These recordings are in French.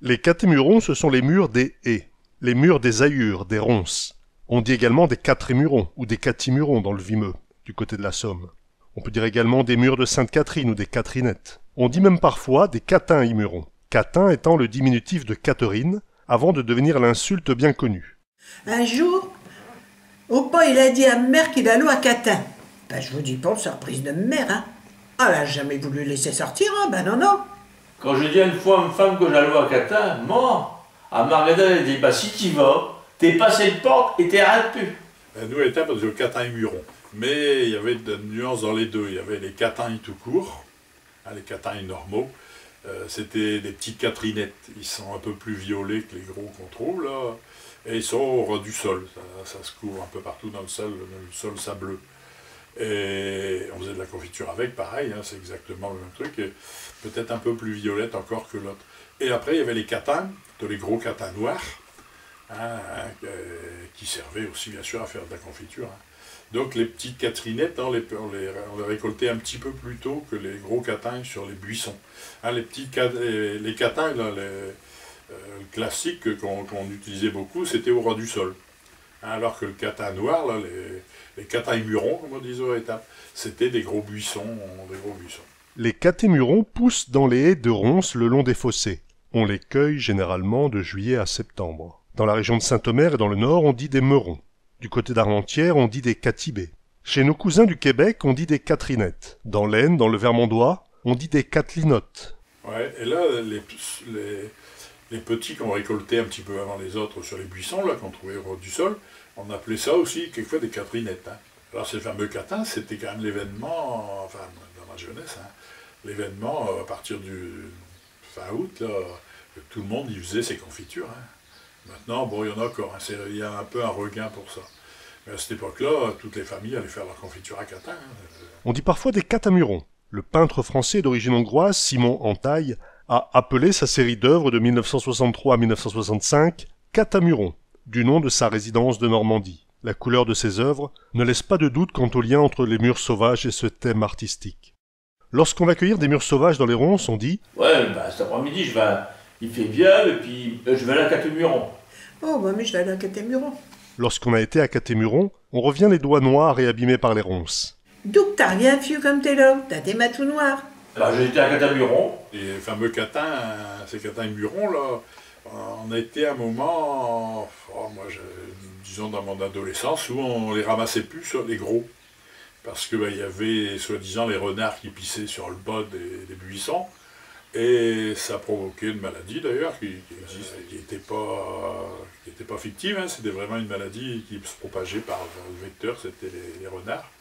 Les catémurons, ce sont les murs des haies, les murs des aïurs, des ronces. On dit également des catrémurons ou des catimurons dans le Vimeux, du côté de la Somme. On peut dire également des murs de Sainte-Catherine ou des Catherinettes. On dit même parfois des catin-imurons. Catin étant le diminutif de Catherine, avant de devenir l'insulte bien connue. Un jour, Opa il a dit à ma mère qu'il allait à Catin. Ben je vous dis pas, surprise de ma mère, hein. Elle a jamais voulu laisser sortir, hein, ben non, non. Quand je dis une fois à une femme que j'allais à Catin, moi, à Margaret, elle dit, bah si tu vas, t'es passé le porte et t'es rien de plus. Nous, à l'étape, on disait Catin et Muron. Mais il y avait des nuances dans les deux. Il y avait les Catins tout court, hein, les Catins normaux. C'était des petites Catherinettes. Ils sont un peu plus violets que les gros qu'on trouve, là. Et ils sont au ras du sol. Ça se couvre un peu partout dans le sol sableux. Et on faisait de la confiture avec, pareil, hein, c'est exactement le même truc. Peut-être un peu plus violette encore que l'autre. Et après, il y avait les catins, les gros catins noirs, hein, qui servaient aussi, bien sûr, à faire de la confiture. Hein. Donc, les petites catherinettes, hein, on les récoltait un petit peu plus tôt que les gros catins sur les buissons. Hein, les catins, là, le classique qu'on utilisait beaucoup, c'était au ras du sol. Hein, alors que le catin noir, là, les catin-murons, comme on disait à l'étape, c'était des gros buissons. Les catémurons poussent dans les haies de ronces le long des fossés. On les cueille généralement de juillet à septembre. Dans la région de Saint-Omer et dans le nord, on dit des meurons. Du côté d'Armentières, on dit des catibés. Chez nos cousins du Québec, on dit des catherinettes. Dans l'Aisne, dans le Vermandois, on dit des cathelinottes. Ouais, et là, les petits qu'on récoltait un petit peu avant les autres sur les buissons, là, qu'on trouvait au ras du sol, on appelait ça aussi quelquefois des catherinettes. Hein. Alors ces fameux catins, c'était quand même l'événement, enfin dans ma jeunesse, hein, l'événement à partir du fin août, là, tout le monde y faisait ses confitures. Hein. Maintenant, bon, il y en a encore, hein, il y a un peu un regain pour ça. Mais à cette époque-là, toutes les familles allaient faire leur confiture à Catin. Hein. On dit parfois des catamurons. Le peintre français d'origine hongroise, Simon Antaille, a appelé sa série d'œuvres de 1963 à 1965 Catamuron, du nom de sa résidence de Normandie. La couleur de ses œuvres ne laisse pas de doute quant au lien entre les murs sauvages et ce thème artistique. Lorsqu'on va cueillir des murs sauvages dans les ronces, on dit « Ouais, bah, cet après-midi, il fait bien, et puis je vais aller à Catémuron. » Oh, bah mais je vais aller à Catémuron. Lorsqu'on a été à Catémuron, on revient les doigts noirs et abîmés par les ronces. D'où que t'as rien vieux comme t'es là, t'as des mains tout noirs. Alors j'ai été à Catémuron. Les fameux catins, ces catins murons, là, on a été à un moment, disons dans mon adolescence, où on les ramassait plus sur les gros. Parce qu'il y avait, soi-disant, les renards qui pissaient sur le bas des buissons. Et ça provoquait une maladie, d'ailleurs, qui n'était pas fictive. Hein, c'était vraiment une maladie qui se propageait par le vecteur, c'était les renards.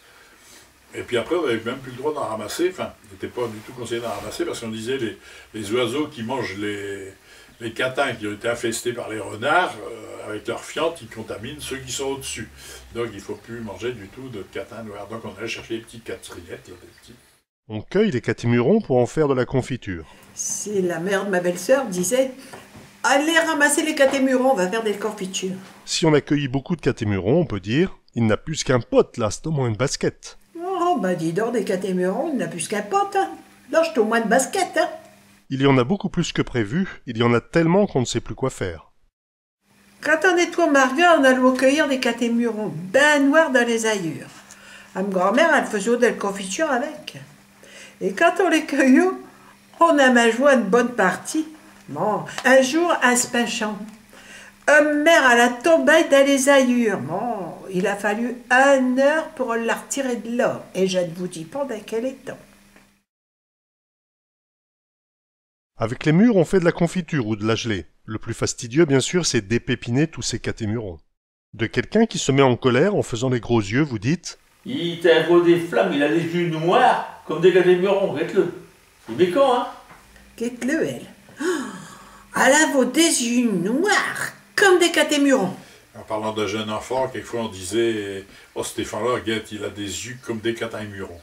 Et puis après, on n'avait même plus le droit d'en ramasser. Enfin, il n'était pas du tout conseillé d'en ramasser, parce qu'on disait les oiseaux qui mangent les catins qui ont été infestés par les renards, avec leurs fientes, ils contaminent ceux qui sont au-dessus. Donc il ne faut plus manger du tout de catins noirs. Donc on allait chercher les petites catherinettes, des petits. On cueille les catémurons pour en faire de la confiture. Si la mère de ma belle-sœur disait « Allez ramasser les catémurons, on va faire des confitures. » Si on a cueilli beaucoup de catémurons, on peut dire « Il n'a plus qu'un pote, là, c'est au moins une basket. » Oh, bah dis donc, des catémurons, il n'a plus qu'un pote. Hein. Là, je au moins de basket. Hein. Il y en a beaucoup plus que prévu, il y en a tellement qu'on ne sait plus quoi faire. Quand on est toi, Marga, on allait cueillir des catémurons ben noirs dans les aïurs. Ma grand-mère, elle faisait des confitures avec. Et quand on les cueillait, on a joué une bonne partie. Bon, un jour, un spinchant. Mère, elle a tombé dans les aïurs. Bon, il a fallu 1 heure pour la retirer de là. Et je ne vous dis pas dans quel état. Avec les mûres, on fait de la confiture ou de la gelée. Le plus fastidieux, bien sûr, c'est d'épépiner tous ces catémurons. De quelqu'un qui se met en colère en faisant les gros yeux, vous dites « Il t'a un des flammes, il a les yeux noirs comme des catémurons, regarde-le. Il est bécant, hein ?» Qu'est-ce elle? Oh, elle a des yeux noirs comme des catémurons. En parlant de jeunes enfants, quelquefois on disait « Oh, Stéphane-là, regarde, il a des yeux comme des catémurons.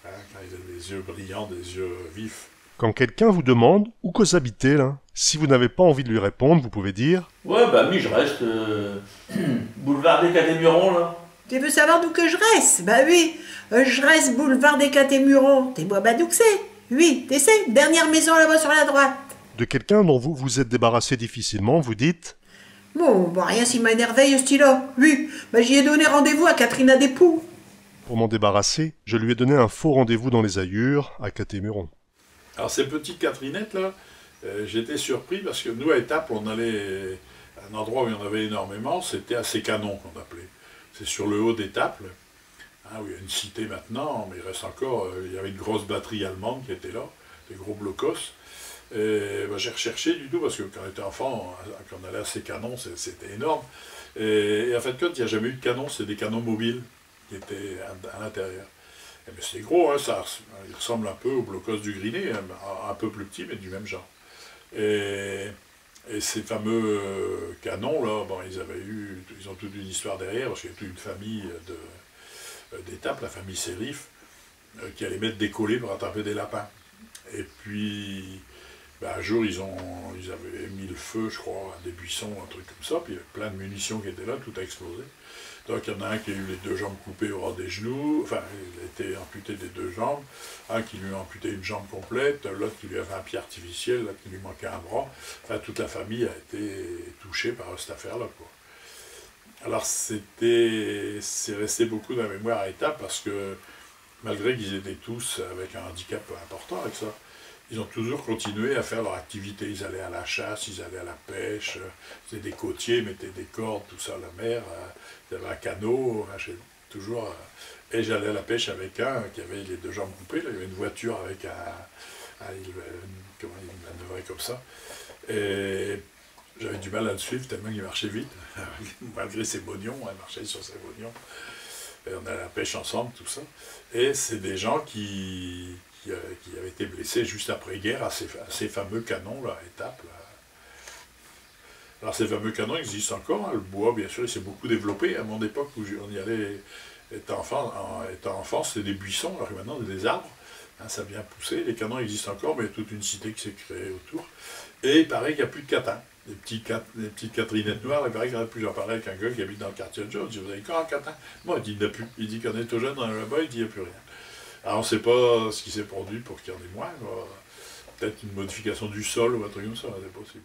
Hein, » quand il a des yeux brillants, des yeux vifs. Quand quelqu'un vous demande « Où que vous habitez, là ?» Si vous n'avez pas envie de lui répondre, vous pouvez dire « Ouais, bah oui, je reste boulevard des Catémurons, là. » Tu veux savoir d'où que je reste? Bah oui, je reste boulevard des Catémurons. T'es moi, bah d'où que c'est? Oui, tu sais, dernière maison là-bas sur la droite. De quelqu'un dont vous vous êtes débarrassé difficilement, vous dites Bon, rien s'il m'a énervé, ce style-là. Oui, j'y ai donné rendez-vous à Catherine Adépou. pour m'en débarrasser, je lui ai donné un faux rendez-vous dans les Aillures, à Catémuron. Alors ces petites Catherinettes là, j'étais surpris parce que nous à Étaples, on allait à un endroit où il y en avait énormément, c'était à Sécanon qu'on appelait. C'est sur le haut d'Étaples, où il y a une cité maintenant, mais il reste encore, il y avait une grosse batterie allemande qui était là, des gros blocos. Et j'ai recherché du tout parce que quand on était enfant, quand on allait à Sécanon, c'était énorme. Et en fait, il n'y a jamais eu de canon, c'est des canons mobiles qui étaient à l'intérieur. Mais c'est gros, hein, il ressemble un peu au blocos du Griné, hein, un peu plus petit, mais du même genre. Et ces fameux canons, là, ils ont toute une histoire derrière, parce qu'il y a toute une famille d'Étaples, la famille Sérif, qui allait mettre des collets pour attraper des lapins. Et puis, un jour, ils avaient mis le feu, je crois, à des buissons, un truc comme ça, puis il y avait plein de munitions qui étaient là, tout a explosé. Donc il y en a un qui a eu les 2 jambes coupées au ras des genoux, enfin il a été amputé des 2 jambes, un qui lui a amputé une jambe complète, l'autre qui lui avait un pied artificiel, l'autre qui lui manquait un bras. Enfin toute la famille a été touchée par cette affaire-là, quoi. Alors c'est resté beaucoup dans la mémoire à Étaples parce que malgré qu'ils étaient tous avec un handicap important avec ça, ils ont toujours continué à faire leur activité. Ils allaient à la chasse, ils allaient à la pêche, c'était des côtiers, mettaient des cordes, tout ça à la mer, il y avait un canot, toujours. Et j'allais à la pêche avec un qui avait les 2 jambes coupées, là, il y avait une voiture avec comment il manœuvrait comme ça. Et j'avais du mal à le suivre tellement il marchait vite, malgré ses mognons, il marchait sur ses mognons. Et on allait à la pêche ensemble, tout ça. Et c'est des gens qui avaient été blessés juste après-guerre à ces fameux canons là, à Étaples. Alors ces fameux canons existent encore, hein. Le bois bien sûr il s'est beaucoup développé. À mon époque où on y allait étant enfant, c'était des buissons, alors que maintenant c'est des arbres, hein, ça vient pousser. Les canons existent encore, mais il y a toute une cité qui s'est créée autour. Et il paraît qu'il n'y a plus de catins. Les petites Catherinettes noires, il paraît qu'il n'y en a plus. J'en parlais avec un gars qui habite dans le quartier de Jones, je dis, vous avez encore un catin? Moi il dit, il n'y en a plus. Il dit qu'on est tout jeune là-bas, il dit, il n'y a plus rien. Alors on ne sait pas ce qui s'est produit pour qu'il y en ait moins. Peut-être une modification du sol ou un truc comme ça, c'est possible.